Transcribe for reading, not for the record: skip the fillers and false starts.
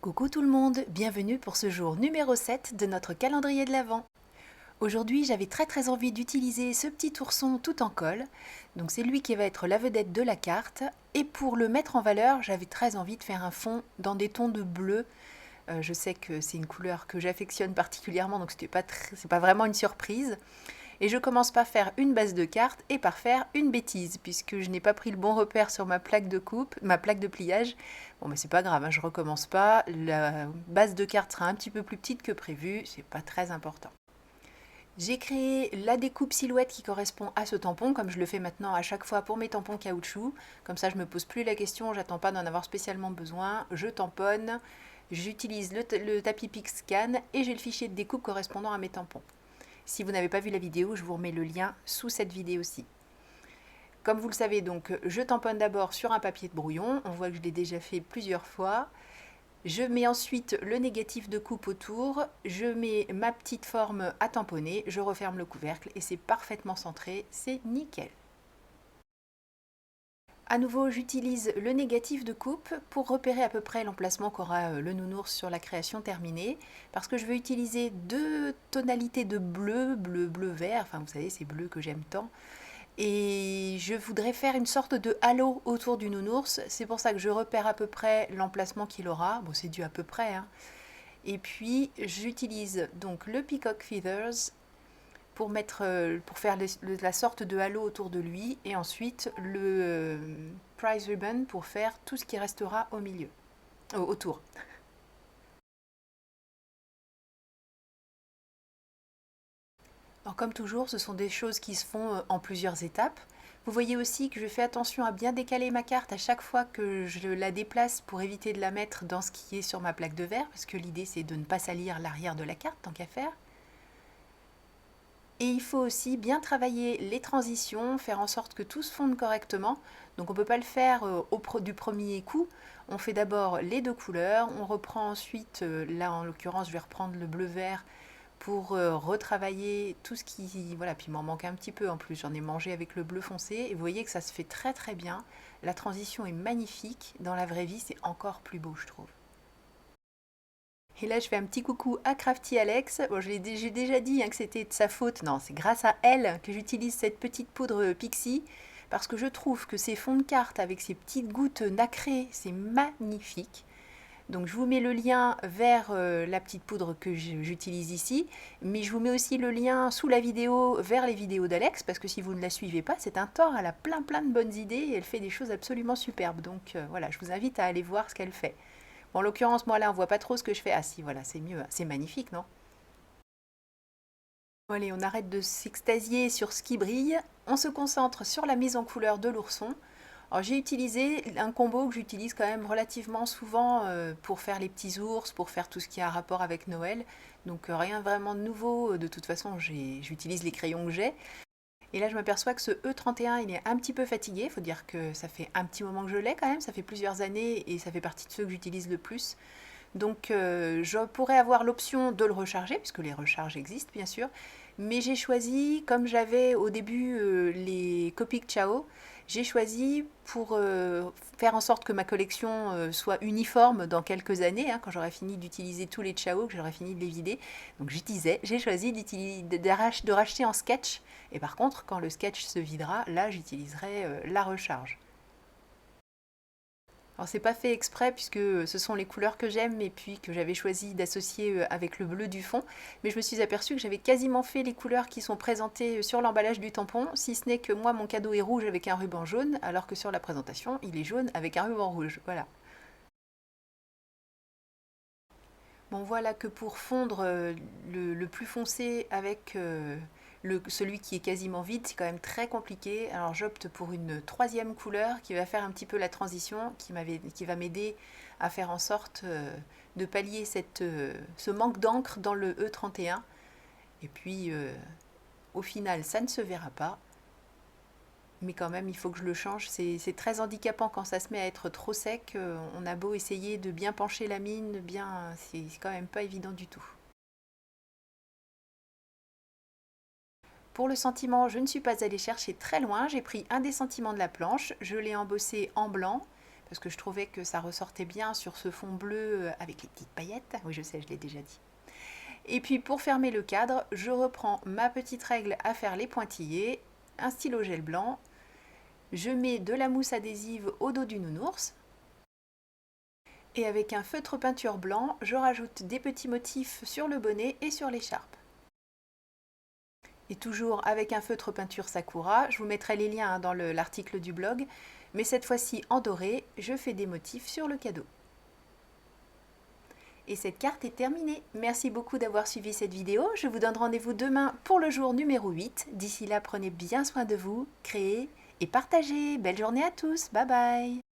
Coucou tout le monde, bienvenue pour ce jour numéro 7 de notre calendrier de l'Avent. Aujourd'hui, j'avais très envie d'utiliser ce petit ourson tout en colle, donc c'est lui qui va être la vedette de la carte, et pour le mettre en valeur, j'avais très envie de faire un fond dans des tons de bleu. Je sais que c'est une couleur que j'affectionne particulièrement, donc c'est pas vraiment une surprise. Et je commence par faire une base de cartes et par faire une bêtise, puisque je n'ai pas pris le bon repère sur ma plaque de coupe, ma plaque de pliage. Bon, mais c'est pas grave, hein, je recommence pas. La base de cartes sera un petit peu plus petite que prévu, c'est pas très important. J'ai créé la découpe silhouette qui correspond à ce tampon, comme je le fais maintenant à chaque fois pour mes tampons caoutchouc. Comme ça, je me pose plus la question, j'attends pas d'en avoir spécialement besoin. Je tamponne, j'utilise le tapis Pixscan et j'ai le fichier de découpe correspondant à mes tampons. Si vous n'avez pas vu la vidéo, je vous remets le lien sous cette vidéo-ci. Comme vous le savez, donc, je tamponne d'abord sur un papier de brouillon. On voit que je l'ai déjà fait plusieurs fois. Je mets ensuite le négatif de coupe autour. Je mets ma petite forme à tamponner. Je referme le couvercle et c'est parfaitement centré. C'est nickel. À nouveau, j'utilise le négatif de coupe pour repérer à peu près l'emplacement qu'aura le nounours sur la création terminée, parce que je veux utiliser deux tonalités de bleu, bleu-vert, enfin vous savez, ces bleus que j'aime tant, et je voudrais faire une sorte de halo autour du nounours, c'est pour ça que je repère à peu près l'emplacement qu'il aura, bon c'est dû à peu près, hein. Et puis j'utilise donc le Peacock Feathers pour faire la sorte de halo autour de lui, et ensuite le prize ribbon pour faire tout ce qui restera au milieu, autour. Alors comme toujours, ce sont des choses qui se font en plusieurs étapes. Vous voyez aussi que je fais attention à bien décaler ma carte à chaque fois que je la déplace pour éviter de la mettre dans ce qui est sur ma plaque de verre, parce que l'idée c'est de ne pas salir l'arrière de la carte tant qu'à faire. Et il faut aussi bien travailler les transitions, faire en sorte que tout se fonde correctement. Donc on ne peut pas le faire du premier coup. On fait d'abord les deux couleurs, on reprend ensuite, là en l'occurrence je vais reprendre le bleu-vert pour retravailler tout ce qui... Voilà, puis il m'en manque un petit peu en plus, j'en ai mangé avec le bleu foncé. Et vous voyez que ça se fait très bien. La transition est magnifique. Dans la vraie vie, c'est encore plus beau, je trouve. Et là, je fais un petit coucou à Crafty Alex. Bon, j'ai déjà dit hein, que c'était de sa faute. Non, c'est grâce à elle que j'utilise cette petite poudre Pixie. Parce que je trouve que ces fonds de cartes avec ces petites gouttes nacrées, c'est magnifique. Donc je vous mets le lien vers la petite poudre que j'utilise ici. Mais je vous mets aussi le lien sous la vidéo vers les vidéos d'Alex. Parce que si vous ne la suivez pas, c'est un tort. Elle a plein de bonnes idées et elle fait des choses absolument superbes. Donc voilà, je vous invite à aller voir ce qu'elle fait. Bon, en l'occurrence, moi là, on voit pas trop ce que je fais. Ah si, voilà, c'est mieux. C'est magnifique, non? Bon, allez, on arrête de s'extasier sur ce qui brille. On se concentre sur la mise en couleur de l'ourson. Alors j'ai utilisé un combo que j'utilise quand même relativement souvent pour faire les petits ours, pour faire tout ce qui a rapport avec Noël. Donc rien vraiment de nouveau. De toute façon, j'utilise les crayons que j'ai. Et là, je m'aperçois que ce E31, il est un petit peu fatigué. Il faut dire que ça fait un petit moment que je l'ai quand même. Ça fait plusieurs années et ça fait partie de ceux que j'utilise le plus. Donc je pourrais avoir l'option de le recharger, puisque les recharges existent bien sûr, mais j'ai choisi, comme j'avais au début les Copic Ciao, j'ai choisi pour faire en sorte que ma collection soit uniforme dans quelques années, hein, quand j'aurai fini d'utiliser tous les Ciao, que j'aurai fini de les vider. Donc j'ai choisi de racheter en sketch, et par contre quand le sketch se videra, là j'utiliserai la recharge. Alors c'est pas fait exprès puisque ce sont les couleurs que j'aime et puis que j'avais choisi d'associer avec le bleu du fond, mais je me suis aperçue que j'avais quasiment fait les couleurs qui sont présentées sur l'emballage du tampon, si ce n'est que moi mon cadeau est rouge avec un ruban jaune, alors que sur la présentation il est jaune avec un ruban rouge, voilà. Bon voilà que pour fondre le plus foncé avec celui qui est quasiment vide, c'est quand même très compliqué. Alors j'opte pour une troisième couleur qui va faire un petit peu la transition, qui va m'aider à faire en sorte de pallier ce manque d'encre dans le E31. Et puis au final ça ne se verra pas, mais quand même il faut que je le change. C'est très handicapant quand ça se met à être trop sec. On a beau essayer de bien pencher la mine, c'est quand même pas évident du tout. Pour le sentiment, je ne suis pas allée chercher très loin, j'ai pris un des sentiments de la planche, je l'ai embossé en blanc, parce que je trouvais que ça ressortait bien sur ce fond bleu avec les petites paillettes. Oui, je sais, je l'ai déjà dit. Et puis pour fermer le cadre, je reprends ma petite règle à faire les pointillés, un stylo gel blanc, je mets de la mousse adhésive au dos du nounours, et avec un feutre peinture blanc, je rajoute des petits motifs sur le bonnet et sur l'écharpe. Et toujours avec un feutre peinture Sakura, je vous mettrai les liens dans l'article du blog, mais cette fois-ci en doré, je fais des motifs sur le cadeau. Et cette carte est terminée. Merci beaucoup d'avoir suivi cette vidéo. Je vous donne rendez-vous demain pour le jour numéro 8. D'ici là, prenez bien soin de vous, créez et partagez. Belle journée à tous. Bye bye.